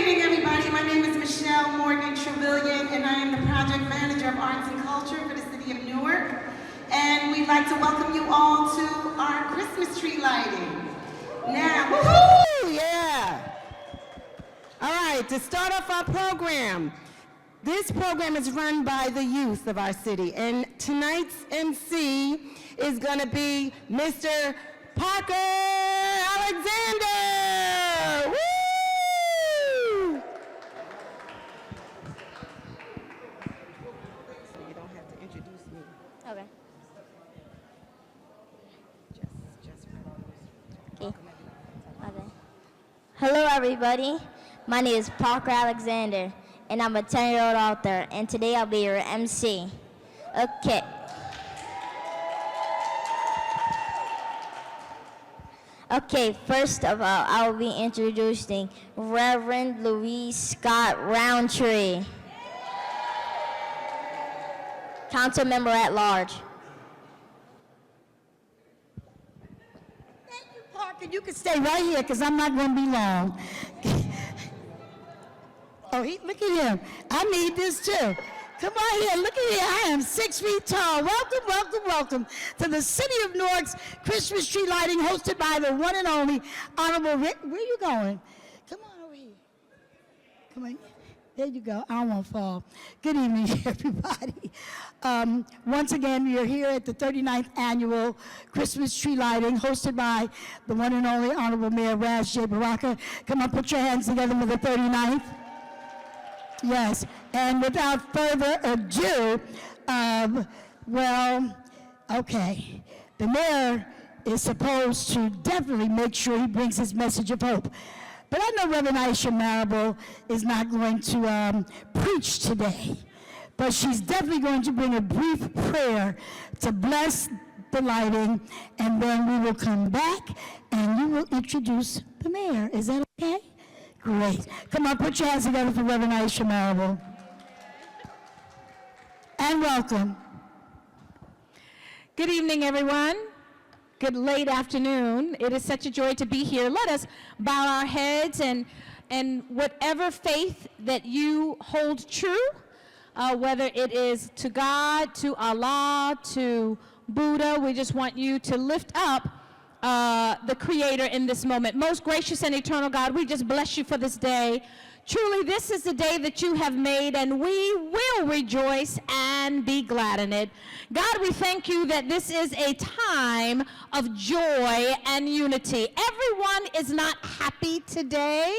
evening, everybody. My name is Michelle Morgan Trevelyan, and I am the project manager of arts and culture for the city of Newark. And we'd like to welcome you all to our Christmas tree lighting. Now, woohoo! Yeah. All right, to start off our program, this program is run by the youth of our city, and tonight's MC is going to be Mr. Parker Alexander. Woo! You don't have to introduce me. Okay. Just Okay. Hello, everybody. My name is Parker Alexander, and I'm a 10-year-old author, and today I'll be your MC. Okay. Okay, first of all, I will be introducing Reverend Louise Scott Roundtree, Council Member at Large. Thank you, Parker. You can stay right here because I'm not going to be long. Oh, look at him. I need this too. Come on here. Look at here. I am 6 feet tall. Welcome, welcome, welcome to the City of Newark's Christmas tree lighting hosted by the one and only Honorable Rick. Where you going? Come on over here. Come on. There you go. I won't fall. Good evening, everybody. Once again, we are here at the 39th annual Christmas tree lighting hosted by the one and only Honorable Mayor Raz J. Baraka. Come on, put your hands together for the 39th. Yes, and without further ado, okay, the mayor is supposed to definitely make sure he brings his message of hope. But I know Reverend Aisha Marable is not going to preach today, but she's definitely going to bring a brief prayer to bless the lighting, and then we will come back and you will introduce the mayor. Is that okay? Great. Come on, put your hands together for Reverend Aisha Marable. And welcome. Good evening, everyone. Good late afternoon. It is such a joy to be here. Let us bow our heads and whatever faith that you hold true, whether it is to God, to Allah, to Buddha, we just want you to lift up the Creator in this moment. Most gracious and eternal God, we just bless you for this day. Truly, this is the day that you have made, and we will rejoice and be glad in it. God, we thank you that this is a time of joy and unity. Everyone is not happy today,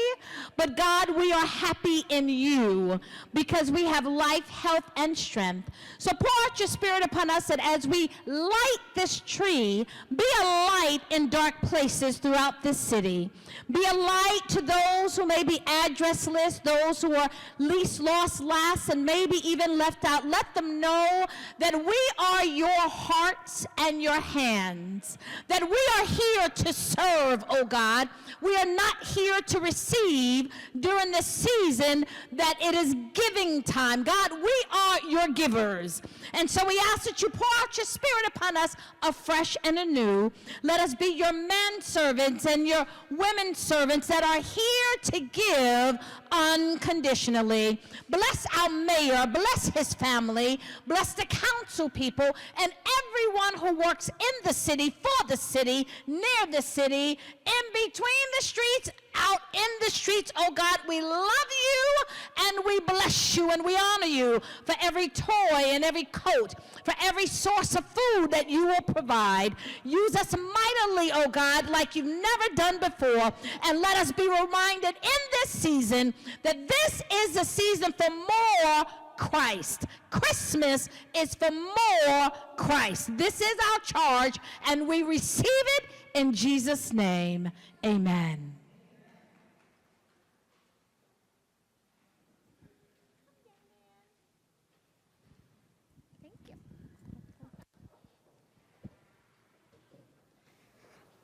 but God, we are happy in you because we have life, health, and strength. So pour out your spirit upon us that as we light this tree, be a light in dark places throughout this city. Be a light to those who may be addressless, those who are least, lost, last, and maybe even left out. Let them know that we are your hearts and your hands, that we are here to serve, oh God. We are not here to receive during this season that it is giving time. God, we are your givers. And so we ask that you pour out your spirit upon us afresh and anew. Let us be your men servants and your women servants that are here to give unconditionally. Bless our mayor, bless his family, bless the council people, and everyone who works in the city, for the city, near the city, in between the streets, out in the streets. Oh God, we love you and we bless you and we honor you for every toy and every coat, for every source of food that you will provide. Use us mightily, oh God, like you've never done before, and let us be reminded in this season that this is the season for more Christ. Christmas is for more Christ. This is our charge, and we receive it in Jesus' name. Amen.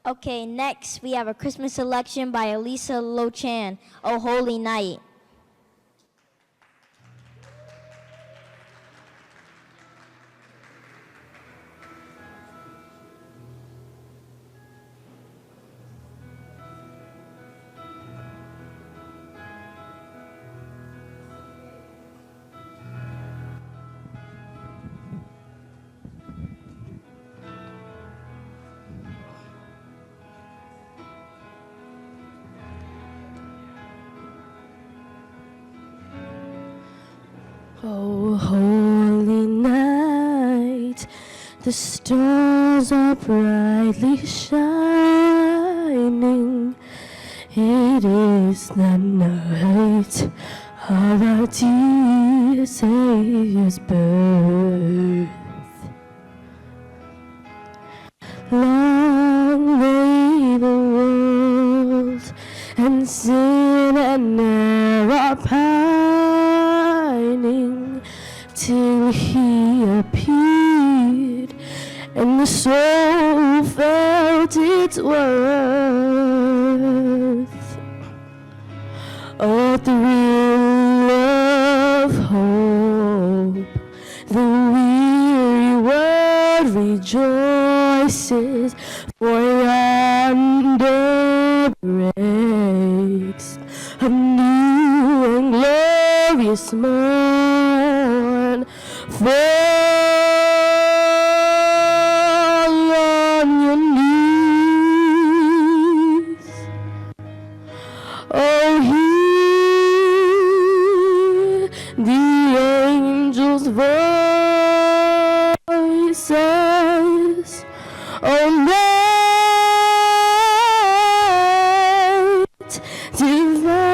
Okay, next we have a Christmas selection by Elisa Lochan, O Holy Night. Oh, holy night, the stars are brightly shining. It is the night of our dear Savior's birth. Long lay the world, and sin and error pining, till he appeared, and the soul felt its worth. Oh, thrill of hope, the weary world rejoices, for yonder breaks a new and glorious morn. Fall on your knees. Oh, hear the angels' voices. Oh, night divine.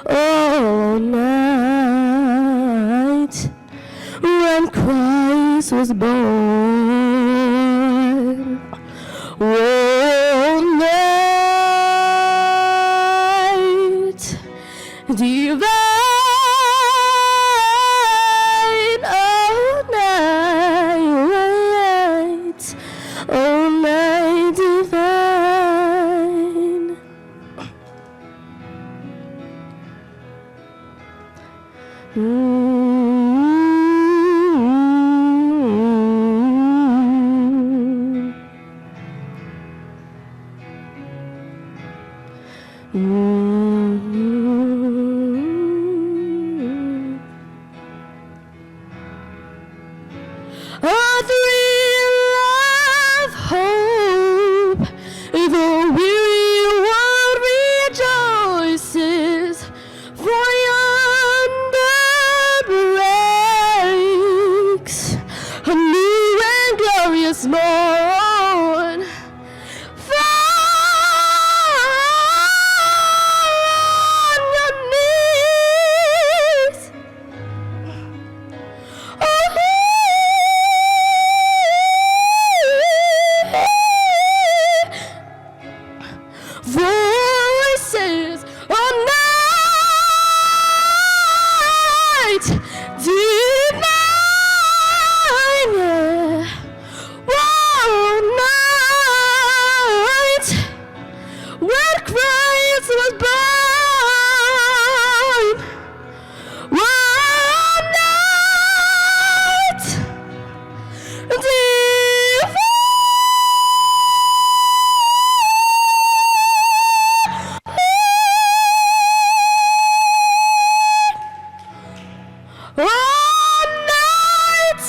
Oh, night when Christ was born. Oh, night divine. Oh, night. Oh, night divine. A thrill of hope, the weary world rejoices, for yonder breaks a new and glorious morn. Fall on your knees. Voices all night divine, yeah. One night when Christ was born. One night divine. All night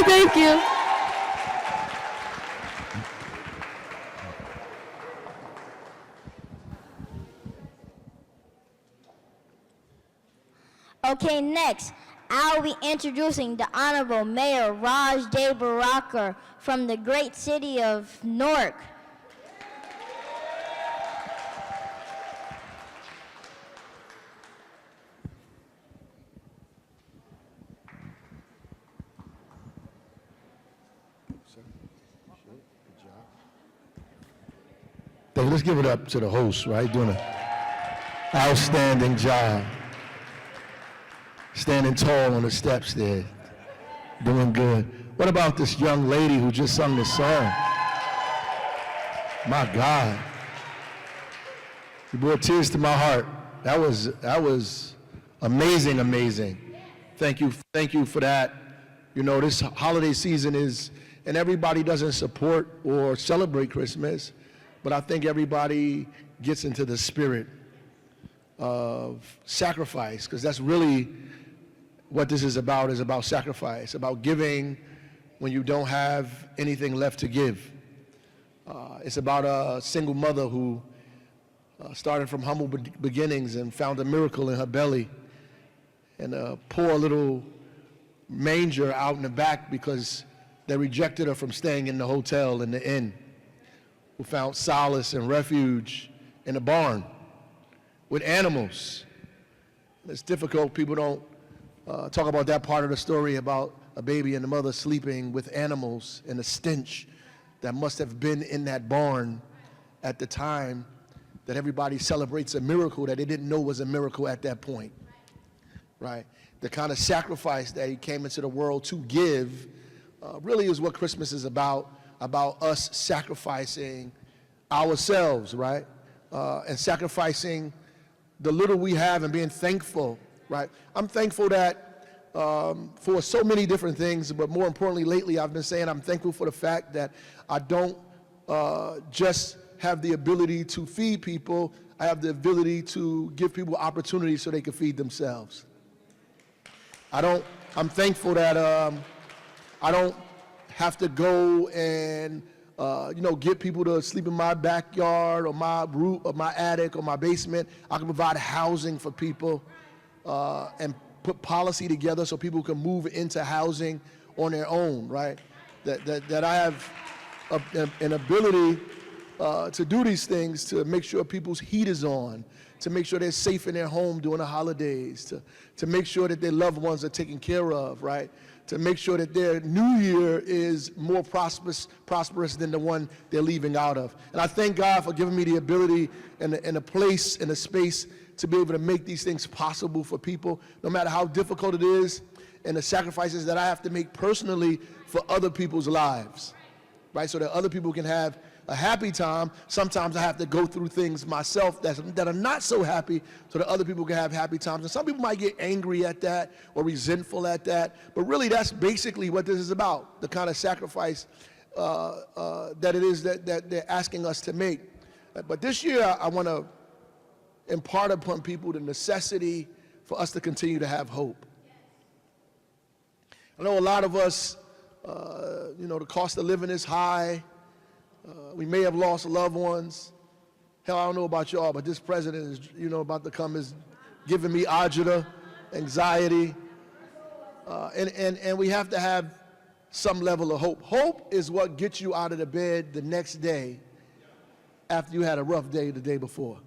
Thank you. Okay, next, I'll be introducing the Honorable Mayor Raj Day Barakar from the great city of Newark. Let's give it up to the host, right? Doing an outstanding job. Standing tall on the steps there. Doing good. What about this young lady who just sung this song? My God. You brought tears to my heart. That was amazing. Thank you for that. You know, this holiday season is, and everybody doesn't support or celebrate Christmas, but I think everybody gets into the spirit of sacrifice, because that's really what this is about sacrifice, about giving when you don't have anything left to give. It's about a single mother who started from humble beginnings and found a miracle in her belly, and a poor little manger out in the back because they rejected her from staying in the hotel, in the inn, who found solace and refuge in a barn with animals. It's difficult. People don't talk about that part of the story about a baby and the mother sleeping with animals and the stench that must have been in that barn at the time that everybody celebrates a miracle that they didn't know was a miracle at that point, right? The kind of sacrifice that he came into the world to give really is what Christmas is about us sacrificing ourselves, right? And sacrificing the little we have and being thankful, right? I'm thankful that for so many different things, but more importantly, lately I've been saying I'm thankful for the fact that I don't just have the ability to feed people, I have the ability to give people opportunities so they can feed themselves. I'm thankful that I don't have to go and get people to sleep in my backyard or my roof or my attic or my basement. I can provide housing for people and put policy together so people can move into housing on their own, right? That I have an ability to do these things, to make sure people's heat is on, to make sure they're safe in their home during the holidays, to make sure that their loved ones are taken care of, right? To make sure that their new year is more prosperous than the one they're leaving out of. And I thank God for giving me the ability and a place and a space to be able to make these things possible for people, no matter how difficult it is, and the sacrifices that I have to make personally for other people's lives, right? So that other people can have a happy time. Sometimes I have to go through things myself that are not so happy so that other people can have happy times. And some people might get angry at that or resentful at that, but really that's basically what this is about, the kind of sacrifice that it is that they're asking us to make. But this year I want to impart upon people the necessity for us to continue to have hope. I know a lot of us, the cost of living is high. We may have lost loved ones. Hell, I don't know about y'all, but this president is, about to come is giving me agita, anxiety. And we have to have some level of hope. Hope is what gets you out of the bed the next day after you had a rough day the day before.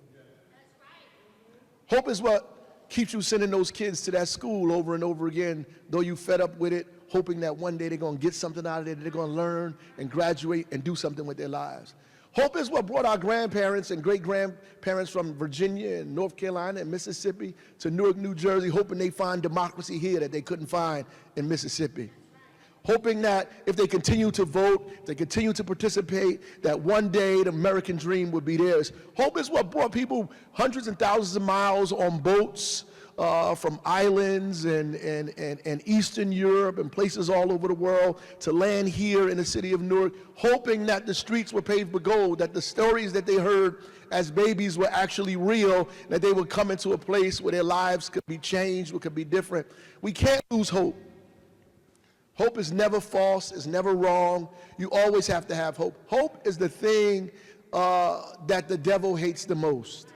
Hope is what keeps you sending those kids to that school over and over again, though you fed up with it, hoping that one day they're going to get something out of it, they're going to learn and graduate and do something with their lives. Hope is what brought our grandparents and great-grandparents from Virginia and North Carolina and Mississippi to Newark, New Jersey, hoping they find democracy here that they couldn't find in Mississippi. Hoping that if they continue to vote, if they continue to participate, that one day the American dream would be theirs. Hope is what brought people hundreds and thousands of miles on boats from islands and Eastern Europe and places all over the world to land here in the city of Newark, hoping that the streets were paved with gold, that the stories that they heard as babies were actually real, that they would come into a place where their lives could be changed, could be different. We can't lose hope. Hope is never false, it's never wrong. You always have to have hope. Hope is the thing that the devil hates the most.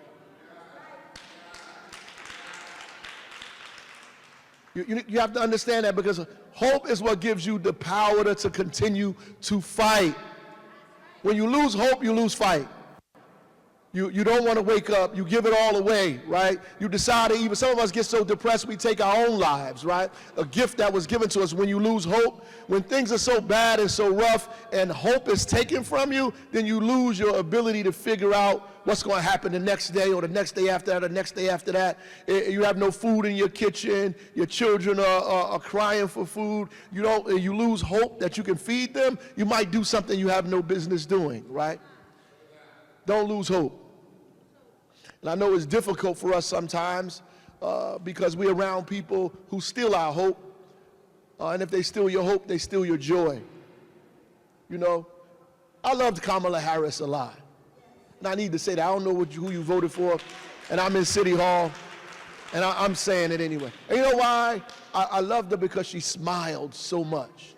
You have to understand that, because hope is what gives you the power to continue to fight. When you lose hope, you lose fight. You don't want to wake up. You give it all away, right? You decide to even, some of us get so depressed we take our own lives, right? A gift that was given to us. When you lose hope, when things are so bad and so rough and hope is taken from you, then you lose your ability to figure out what's going to happen the next day or the next day after that or the next day after that. You have no food in your kitchen. Your children are crying for food. You lose hope that you can feed them. You might do something you have no business doing, right? Don't lose hope. And I know it's difficult for us sometimes because we're around people who steal our hope. And if they steal your hope, they steal your joy. I loved Kamala Harris a lot. And I need to say that. I don't know who you voted for, and I'm in City Hall, and I'm saying it anyway. And you know why? I loved her because she smiled so much.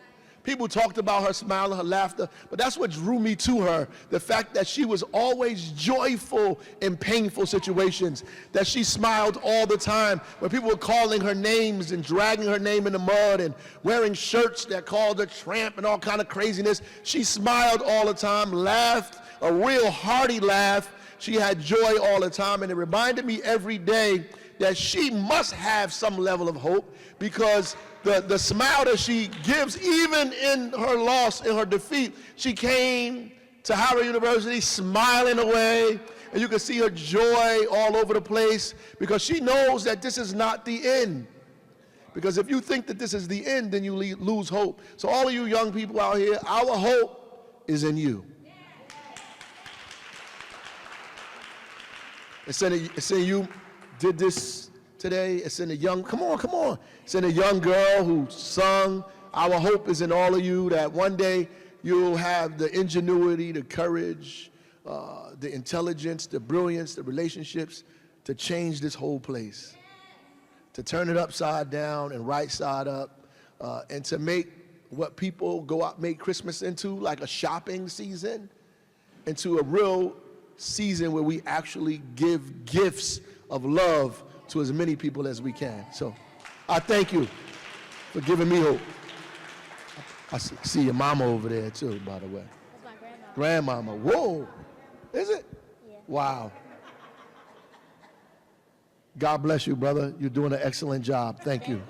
People talked about her smile and her laughter, but that's what drew me to her. The fact that she was always joyful in painful situations, that she smiled all the time. When people were calling her names and dragging her name in the mud and wearing shirts that called her tramp and all kind of craziness, she smiled all the time, laughed, a real hearty laugh. She had joy all the time, and it reminded me every day that she must have some level of hope, because the smile that she gives, even in her loss, in her defeat, she came to Howard University smiling away, and you can see her joy all over the place, because she knows that this is not the end. Because if you think that this is the end, then you lose hope. So all of you young people out here, our hope is in you. It's in you did this today. It's in a young, come on. It's in a young girl who sung. Our hope is in all of you, that one day you'll have the ingenuity, the courage, the intelligence, the brilliance, the relationships to change this whole place, to turn it upside down and right side up, and to make what people go out make Christmas into, like a shopping season, into a real season where we actually give gifts of love to as many people as we can. So I thank you for giving me hope. I see your mama over there too, by the way. That's my Grandmama. Whoa. Is it? Yeah. Wow. God bless you, brother. You're doing an excellent job. Thank you.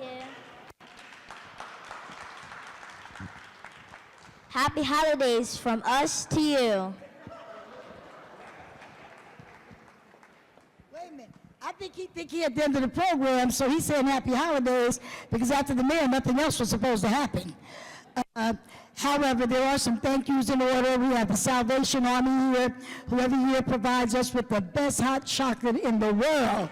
Happy holidays from us to you. Wait a minute. I think he at the end of the program, so he's saying happy holidays, because after the mayor, nothing else was supposed to happen. However, there are some thank yous in order. We have the Salvation Army here, who every year provides us with the best hot chocolate in the world.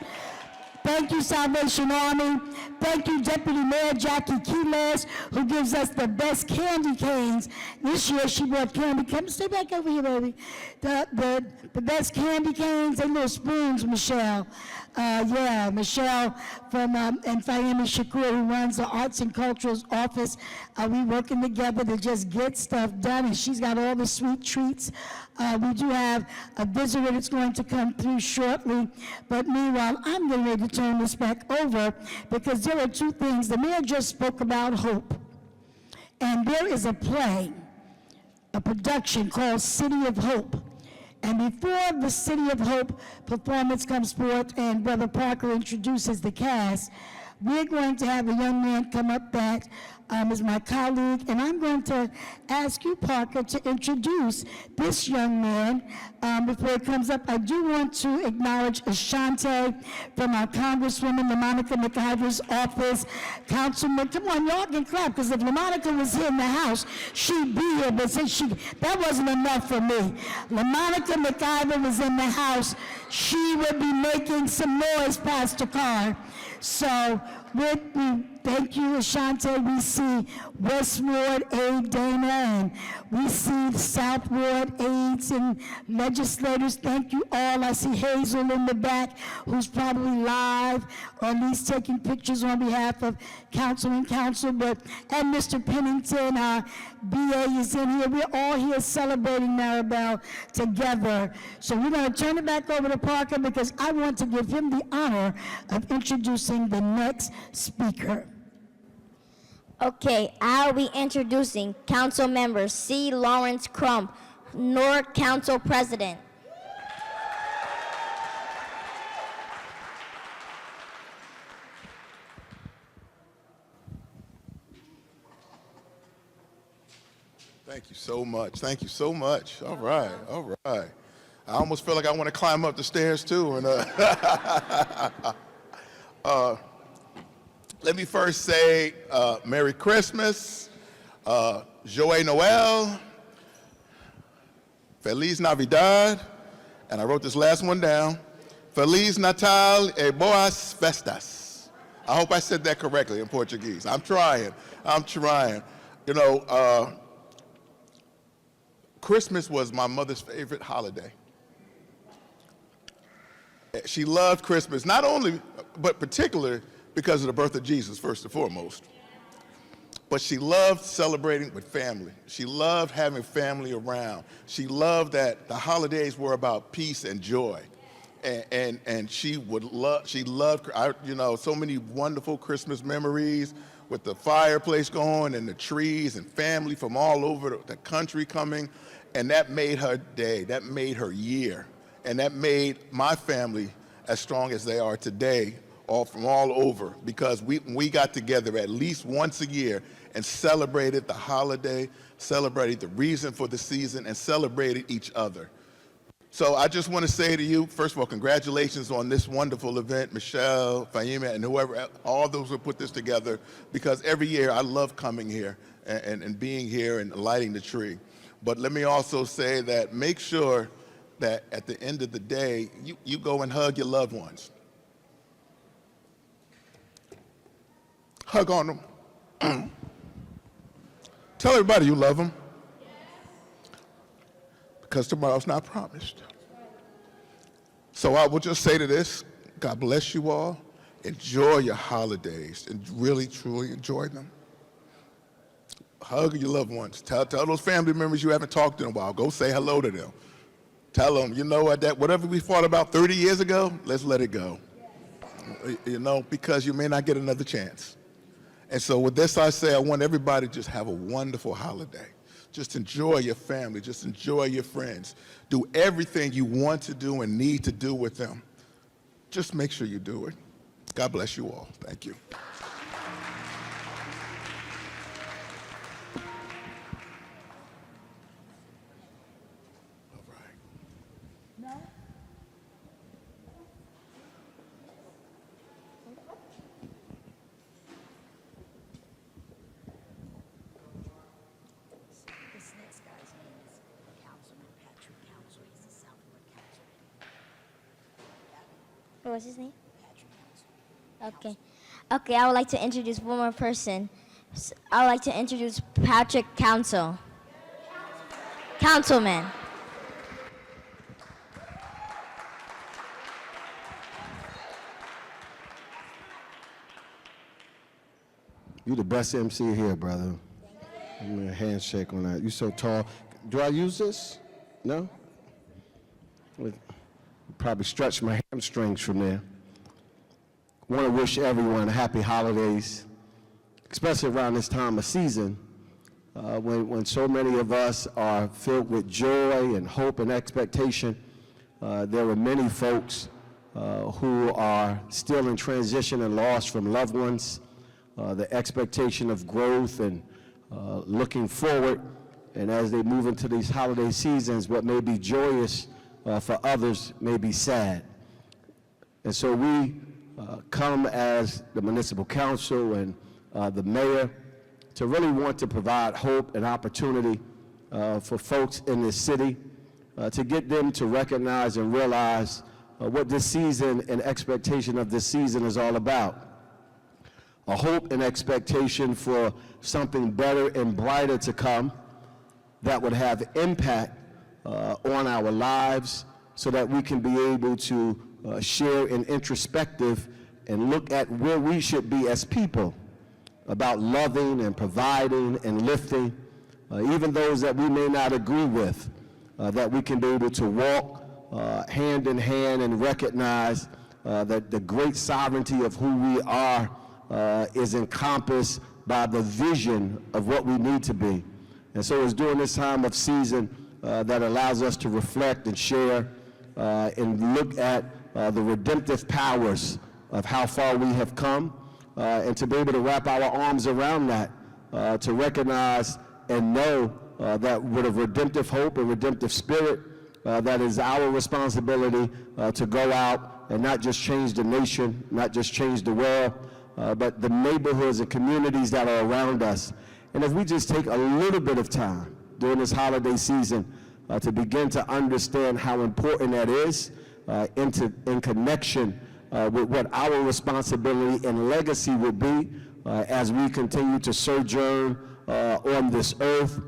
Thank you, Salvation Army. Thank you, Deputy Mayor Jackie Quiles, who gives us the best candy canes. This year she brought candy. Come stay back over here, baby. The best candy canes and little spoons, Michelle. Michelle from and Fahimi Shakur, who runs the Arts and Culturals office. We working together to just get stuff done, and she's got all the sweet treats. We do have a visitor that's going to come through shortly, but meanwhile, I'm getting ready to turn this back over, because there are two things. The mayor just spoke about hope, and there is a play, a production called City of Hope. And before the City of Hope performance comes forth and Brother Parker introduces the cast, we're going to have a young man come up that is my colleague, and I'm going to ask you, Parker, to introduce this young man. Before he comes up, I do want to acknowledge Ashante from our Congresswoman LaMonica McIver's office. Councilman, come on, y'all can clap, because if LaMonica was here in the house, she'd be here, but since that wasn't enough for me. LaMonica McIver was in the house, she would be making some noise, Pastor Carr. So we thank you, Ashante. We see West Ward aide Dana, and we see South Ward aides and legislators. Thank you all. I see Hazel in the back, who's probably live, or at least taking pictures on behalf of council and council. And Mr. Pennington, our BA, is in here. We're all here celebrating Maribel together. So we're going to turn it back over to Parker, because I want to give him the honor of introducing the next speaker. Okay, I'll be introducing Council Member C. Lawrence Crump, Newark Council President. Thank you so much. Thank you so much. All right, all right. I almost feel like I want to climb up the stairs too. And let me first say Merry Christmas, Joyeux Noel, Feliz Navidad, and I wrote this last one down, Feliz Natal e Boas Festas. I hope I said that correctly in Portuguese. I'm trying. You know, Christmas was my mother's favorite holiday. She loved Christmas, not only, but particularly because of the birth of Jesus, first and foremost. But she loved celebrating with family. She loved having family around. She loved that the holidays were about peace and joy. And she loved, so many wonderful Christmas memories with the fireplace going and the trees and family from all over the country coming. And that made her day, that made her year. And that made my family as strong as they are today, all from all over, because we got together at least once a year and celebrated the holiday, celebrated the reason for the season, and celebrated each other. So I just want to say to you, first of all, congratulations on this wonderful event, Michelle, Fahima, and whoever, all those who put this together, because every year I love coming here and being here and lighting the tree. But let me also say that make sure that at the end of the day, you go and hug your loved ones. Hug on them. Tell everybody you love them. Because tomorrow's not promised. So I will just say to this, God bless you all. Enjoy your holidays and really, truly enjoy them. Hug your loved ones. Tell those family members you haven't talked to in a while. Go say hello to them. Tell them, you know what, that whatever we fought about 30 years ago, let's let it go. Because you may not get another chance. And so with this I say, I want everybody to just have a wonderful holiday. Just enjoy your family. Just enjoy your friends. Do everything you want to do and need to do with them. Just make sure you do it. God bless you all. Thank you. All right. This next guy's name is Councilman Patrick Council. He's a Southwood councilman. What was his name? Patrick Council. Okay. Okay, I would like to introduce one more person. I would like to introduce Patrick Council. Councilman. You the best MC here, brother. Give me a handshake on that. You so tall. Do I use this? No? Probably stretch my hamstrings from there. Want to wish everyone happy holidays, especially around this time of season, when so many of us are filled with joy and hope and expectation. There are many folks who are still in transition and loss from loved ones. The expectation of growth and looking forward, and as they move into these holiday seasons, what may be joyous for others may be sad. And so we come as the municipal council and the mayor to really want to provide hope and opportunity for folks in this city, to get them to recognize and realize what this season and expectation of this season is all about. A hope and expectation for something better and brighter to come that would have impact on our lives, so that we can be able to share in introspective and look at where we should be as people about loving and providing and lifting, even those that we may not agree with, that we can be able to walk hand in hand and recognize that the great sovereignty of who we are is encompassed by the vision of what we need to be. And so it's during this time of season that allows us to reflect and share and look at the redemptive powers of how far we have come, and to be able to wrap our arms around that, to recognize and know that with a redemptive hope and redemptive spirit, that is our responsibility to go out and not just change the nation, not just change the world, but the neighborhoods and communities that are around us. And if we just take a little bit of time during this holiday season to begin to understand how important that is in connection with what our responsibility and legacy will be as we continue to sojourn on this earth,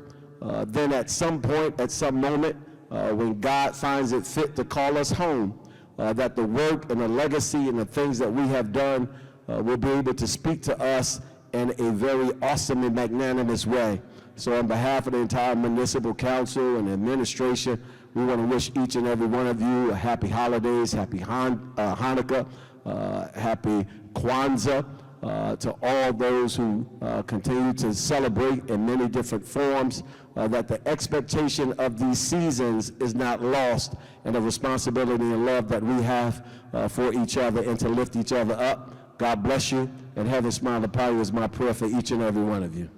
then at some point, at some moment, when God finds it fit to call us home, that the work and the legacy and the things that we have done will be able to speak to us in a very awesome and magnanimous way. So on behalf of the entire municipal council and administration, we want to wish each and every one of you a happy holidays, happy Hanukkah, happy Kwanzaa, to all those who continue to celebrate in many different forms, that the expectation of these seasons is not lost, and the responsibility and love that we have for each other and to lift each other up. God bless you, and heaven smile upon you is my prayer for each and every one of you.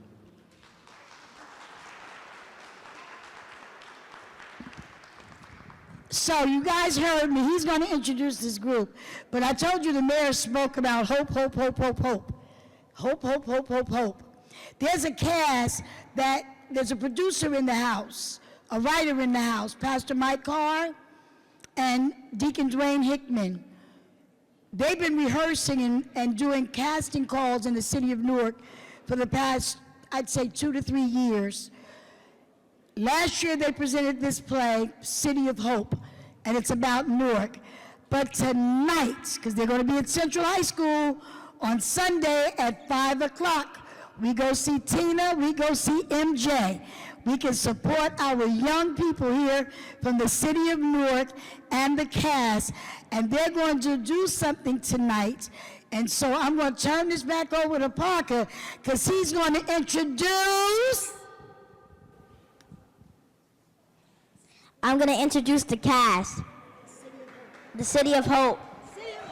So you guys heard me. He's going to introduce this group. But I told you the mayor spoke about hope, hope, hope, hope, hope. Hope, hope, hope, hope, hope. There's a cast that, there's a producer in the house, a writer in the house, Pastor Mike Carr and Deacon Dwayne Hickman. They've been rehearsing and doing casting calls in the city of Newark for the past, I'd say, 2 to 3 years. Last year they presented this play, City of Hope, and it's about Newark. But tonight, because they're going to be at Central High School on Sunday at 5 o'clock, we go see Tina, we go see MJ. We can support our young people here from the city of Newark and the cast, and they're going to do something tonight. And so I'm going to turn this back over to Parker, because he's going to introduce... I'm going to introduce the cast. The City of Hope. City of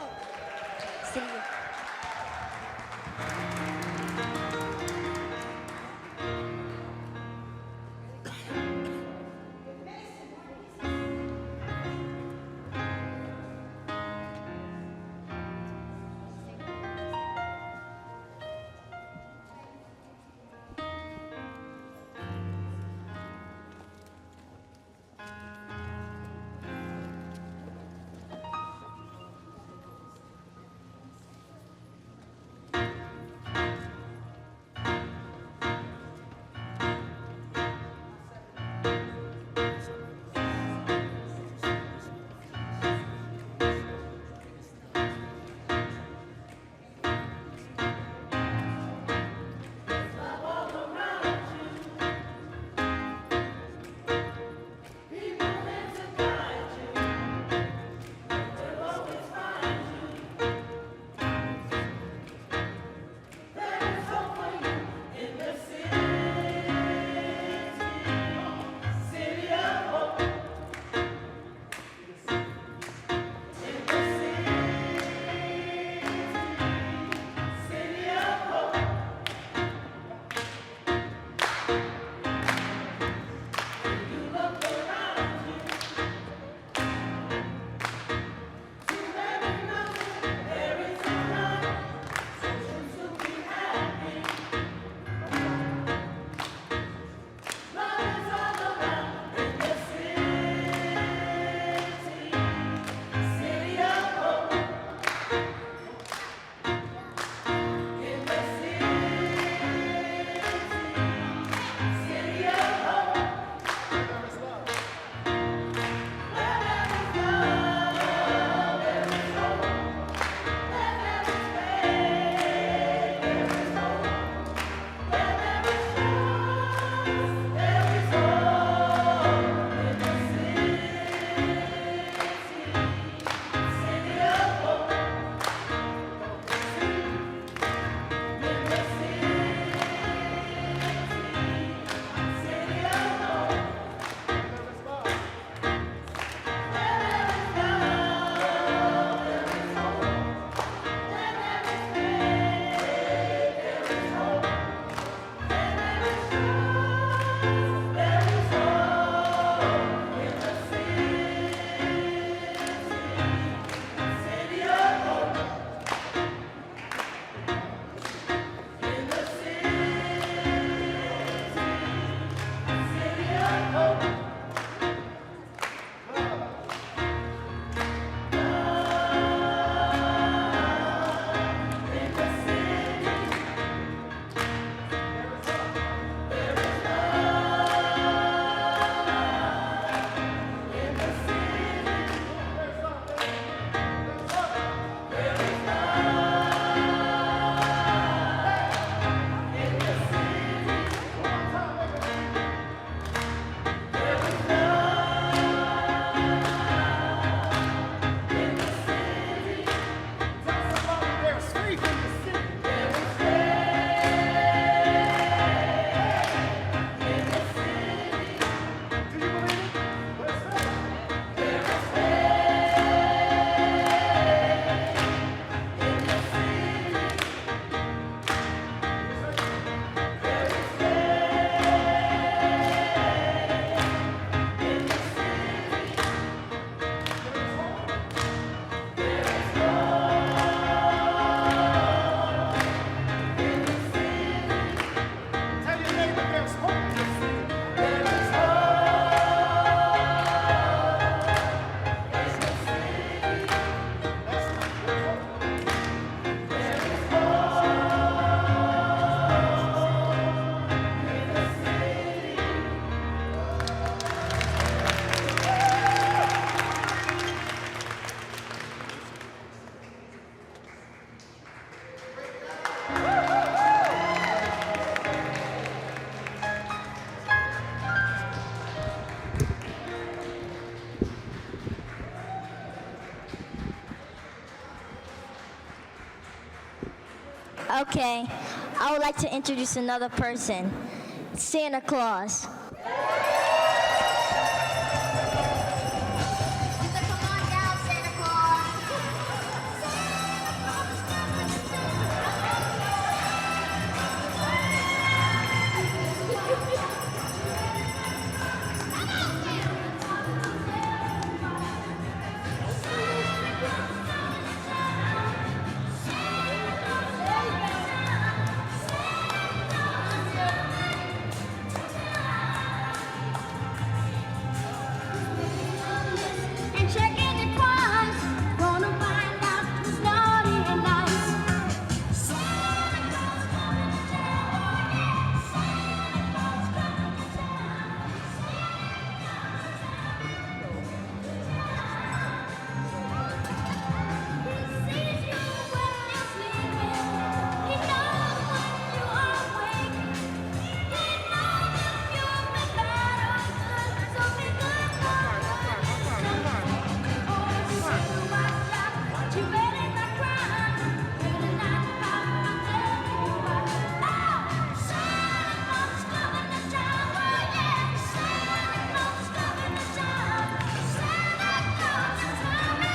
Okay, I would like to introduce another person, Santa Claus. And checking it twice, gonna find out who's naughty and nice. Santa Claus coming to town, yeah. Santa Claus coming to town. He sees you when you're sleeping. He knows when you are awake. He knows if you've been bad or good, so be good for good. You better not cry, better not pout, I'm telling you what. Oh, Santa Claus is coming to town, oh yeah. Santa Claus is coming to town. Santa Claus is coming to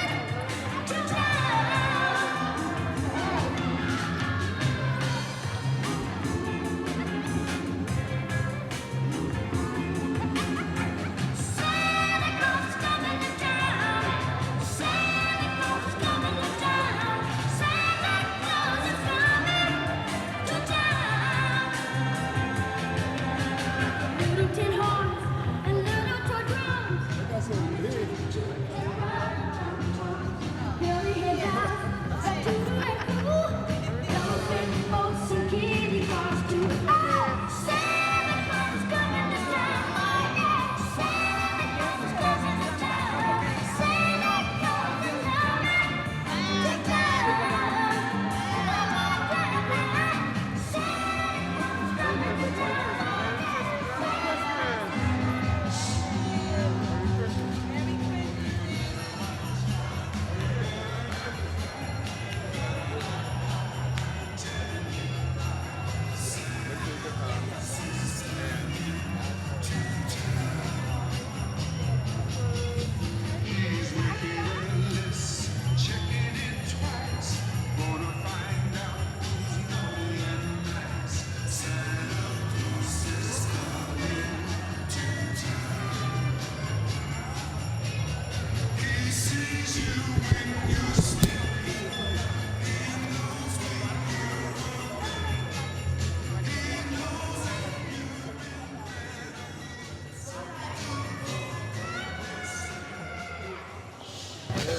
town. Santa Claus is coming to town. Santa Claus is coming to town. Santa Claus is coming to town. Little tin horns and little toy drums. Billy and Doc, got to the cool. Elephant boats and kitty cars too. Oh, Santa Claus is coming to town. Oh yeah, Santa Claus is coming to town. Santa Claus is coming to town.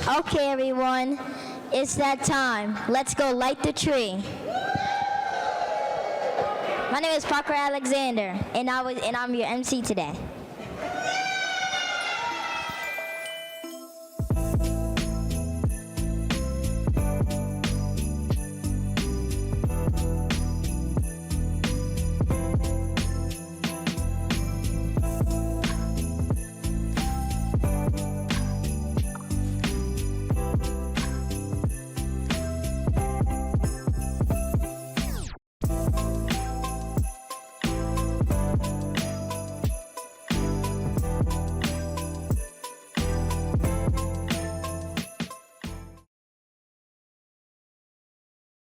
Okay, everyone, it's that time. Let's go light the tree. My name is Parker Alexander, and I'm your MC today.